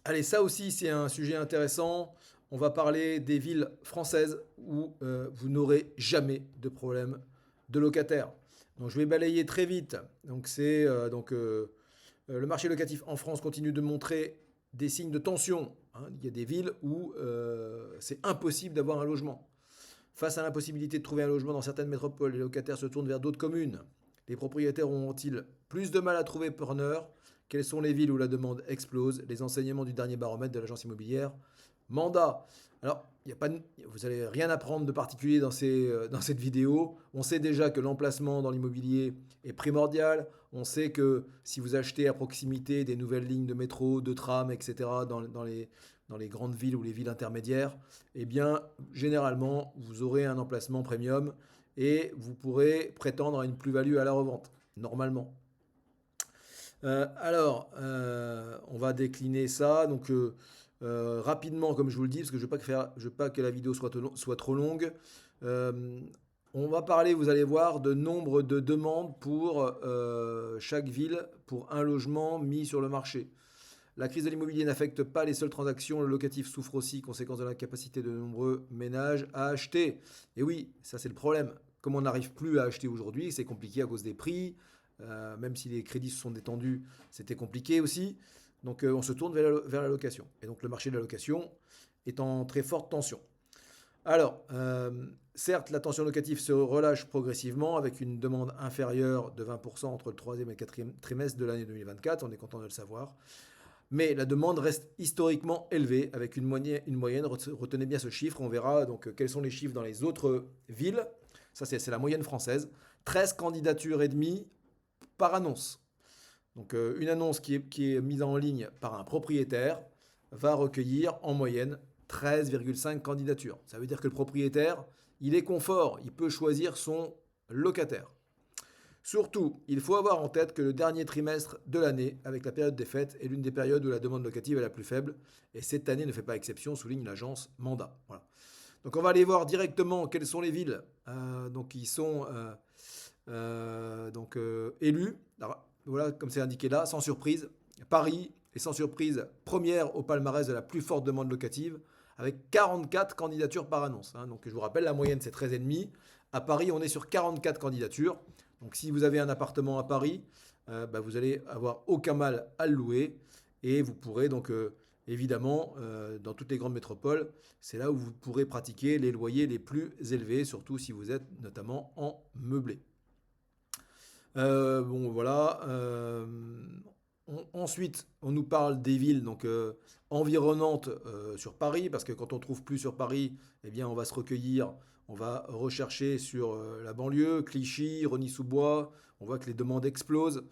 Allez, ça aussi, c'est un sujet intéressant. On va parler des villes françaises où vous n'aurez jamais de problème de locataires. Donc, je vais balayer très vite. Le marché locatif en France continue de montrer des signes de tension, hein. Il y a des villes où c'est impossible d'avoir un logement. Face à l'impossibilité de trouver un logement dans certaines métropoles, les locataires se tournent vers d'autres communes. Les propriétaires auront-ils plus de mal à trouver preneur? Quelles sont les villes où la demande explose? Les enseignements du dernier baromètre de l'agence immobilière. Mandat. Alors, vous n'allez rien apprendre de particulier dans cette vidéo. On sait déjà que l'emplacement dans l'immobilier est primordial. On sait que si vous achetez à proximité des nouvelles lignes de métro, de tram, etc., dans les grandes villes ou les villes intermédiaires, eh bien, généralement, vous aurez un emplacement premium et vous pourrez prétendre à une plus-value à la revente, normalement. On va décliner ça. Rapidement, comme je vous le dis, parce que je ne veux pas que la vidéo soit trop longue. Euh, on va parler, vous allez voir, de nombre de demandes pour chaque ville pour un logement mis sur le marché. La crise de l'immobilier n'affecte pas les seules transactions, le locatif souffre aussi, conséquence de l'incapacité de nombreux ménages à acheter. Et oui, ça c'est le problème. Comme on n'arrive plus à acheter aujourd'hui, c'est compliqué à cause des prix, même si les crédits se sont détendus, c'était compliqué aussi. On se tourne vers la location. Et donc le marché de la location est en très forte tension. Certes, la tension locative se relâche progressivement avec une demande inférieure de 20% entre le troisième et le quatrième trimestre de l'année 2024, on est content de le savoir. Mais la demande reste historiquement élevée, avec une moyenne, retenez bien ce chiffre, on verra donc quels sont les chiffres dans les autres villes. Ça, c'est la moyenne française. 13 candidatures et demie par annonce. Une annonce qui est mise en ligne par un propriétaire va recueillir en moyenne 13,5 candidatures. Ça veut dire que le propriétaire, il est confort, il peut choisir son locataire. Surtout, il faut avoir en tête que le dernier trimestre de l'année, avec la période des fêtes, est l'une des périodes où la demande locative est la plus faible. Et cette année ne fait pas exception, souligne l'agence Mandat. Voilà. Donc on va aller voir directement quelles sont les villes qui sont élues. Alors, voilà, comme c'est indiqué là, sans surprise. Paris est sans surprise première au palmarès de la plus forte demande locative, avec 44 candidatures par annonce, hein. Donc je vous rappelle, la moyenne c'est 13,5. À Paris, on est sur 44 candidatures. Donc si vous avez un appartement à Paris, vous allez avoir aucun mal à le louer et vous pourrez évidemment dans toutes les grandes métropoles, c'est là où vous pourrez pratiquer les loyers les plus élevés, surtout si vous êtes notamment en meublé. Bon voilà. Ensuite, on nous parle des villes environnantes sur Paris, parce que quand on trouve plus sur Paris, eh bien on va se recueillir, on va rechercher sur la banlieue, Clichy, Rosny-sous-Bois. On voit que les demandes explosent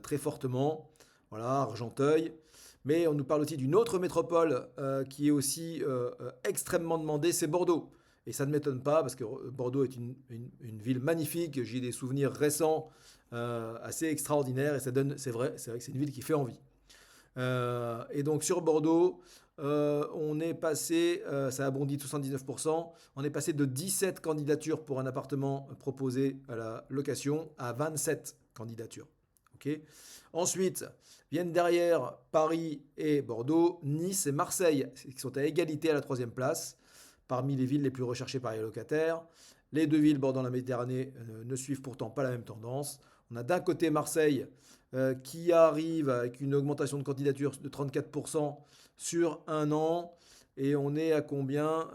très fortement. Voilà, Argenteuil. Mais on nous parle aussi d'une autre métropole qui est aussi extrêmement demandée, c'est Bordeaux. Et ça ne m'étonne pas parce que Bordeaux est une ville magnifique. J'ai des souvenirs récents assez extraordinaires et c'est vrai que c'est une ville qui fait envie. Et donc sur Bordeaux, on est passé, ça a bondi de 79%, on est passé de 17 candidatures pour un appartement proposé à la location à 27 candidatures. Okay. Ensuite, viennent derrière Paris et Bordeaux, Nice et Marseille, qui sont à égalité à la troisième place, parmi les villes les plus recherchées par les locataires. Les deux villes bordant la Méditerranée ne suivent pourtant pas la même tendance. On a d'un côté Marseille qui arrive avec une augmentation de candidature de 34% sur un an. Et on est à combien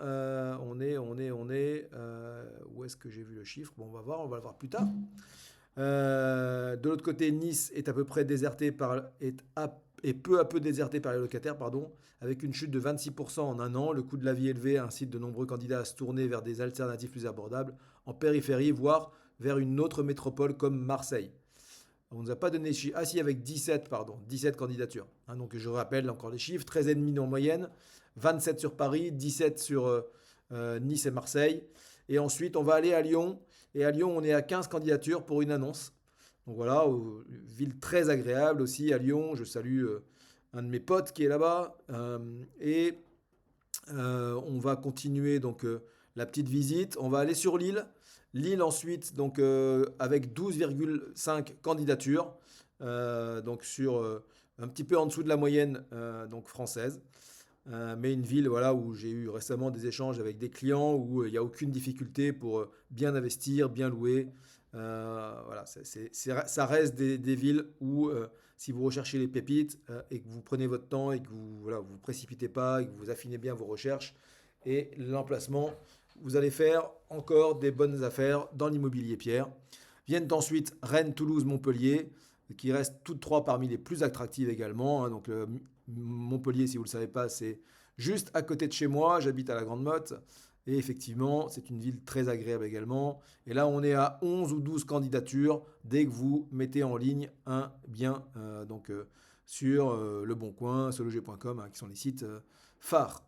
Où est-ce que j'ai vu le chiffre? Bon, on va le voir plus tard. De l'autre côté, Nice est à peu près est peu à peu déserté par les locataires, pardon, avec une chute de 26% en un an. Le coût de la vie élevé incite de nombreux candidats à se tourner vers des alternatives plus abordables en périphérie, voire vers une autre métropole comme Marseille. On ne nous a pas donné les chiffres. Ah si, avec 17 candidatures. Hein, donc je rappelle encore les chiffres, 13,5 en moyenne, 27 sur Paris, 17 sur Nice et Marseille. Et ensuite, on va aller à Lyon. Et à Lyon, on est à 15 candidatures pour une annonce. Donc voilà, ville très agréable aussi à Lyon. Je salue un de mes potes qui est là-bas. On va continuer la petite visite. On va aller sur Lille. Lille ensuite, avec 12,5 candidatures. un petit peu en dessous de la moyenne donc française. Mais une ville voilà, où j'ai eu récemment des échanges avec des clients où il n'y a aucune difficulté pour bien investir, bien louer. Voilà, ça reste des villes où si vous recherchez les pépites et que vous prenez votre temps et que vous voilà, vous précipitez pas et que vous affinez bien vos recherches et l'emplacement, vous allez faire encore des bonnes affaires dans l'immobilier pierre. Viennent ensuite Rennes, Toulouse, Montpellier, qui restent toutes trois parmi les plus attractives également, hein. Donc Montpellier, si vous ne le savez pas, c'est juste à côté de chez moi. J'habite à la Grande Motte. Et effectivement, c'est une ville très agréable également. Et là, on est à 11 ou 12 candidatures dès que vous mettez en ligne un bien sur Le Bon Coin, seloger.com, hein, qui sont les sites phares.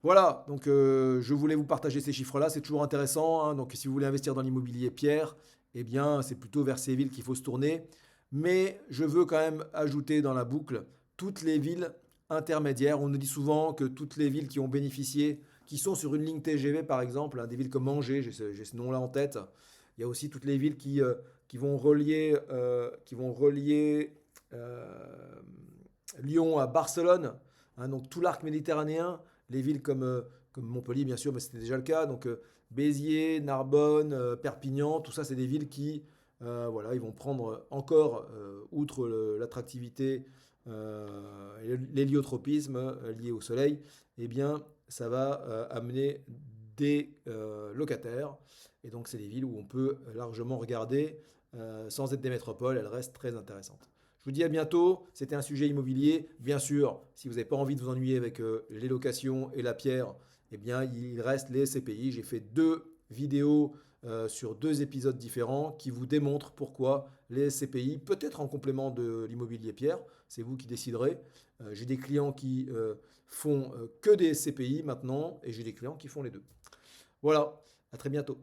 Voilà, donc je voulais vous partager ces chiffres-là, c'est toujours intéressant, hein. Donc si vous voulez investir dans l'immobilier pierre, eh bien c'est plutôt vers ces villes qu'il faut se tourner. Mais je veux quand même ajouter dans la boucle toutes les villes intermédiaires. On nous dit souvent que toutes les villes qui ont bénéficié, qui sont sur une ligne TGV par exemple, hein, des villes comme Angers, j'ai ce nom-là en tête. Il y a aussi toutes les villes qui vont relier Lyon à Barcelone, hein, donc tout l'arc méditerranéen, les villes comme Montpellier, bien sûr, mais c'était déjà le cas. Donc Béziers, Narbonne, Perpignan, tout ça, c'est des villes qui, voilà, ils vont prendre encore, outre l'attractivité et l'héliotropisme lié au soleil, eh bien, ça va amener des locataires. Et donc, c'est des villes où on peut largement regarder, sans être des métropoles, elles restent très intéressantes. Je vous dis à bientôt. C'était un sujet immobilier. Bien sûr, si vous n'avez pas envie de vous ennuyer avec les locations et la pierre, eh bien, il reste les SCPI. J'ai fait 2 vidéos sur 2 épisodes différents qui vous démontrent pourquoi les SCPI, peut-être en complément de l'immobilier pierre, c'est vous qui déciderez. J'ai des clients qui font que des SCPI maintenant et j'ai des clients qui font les deux. Voilà, à très bientôt.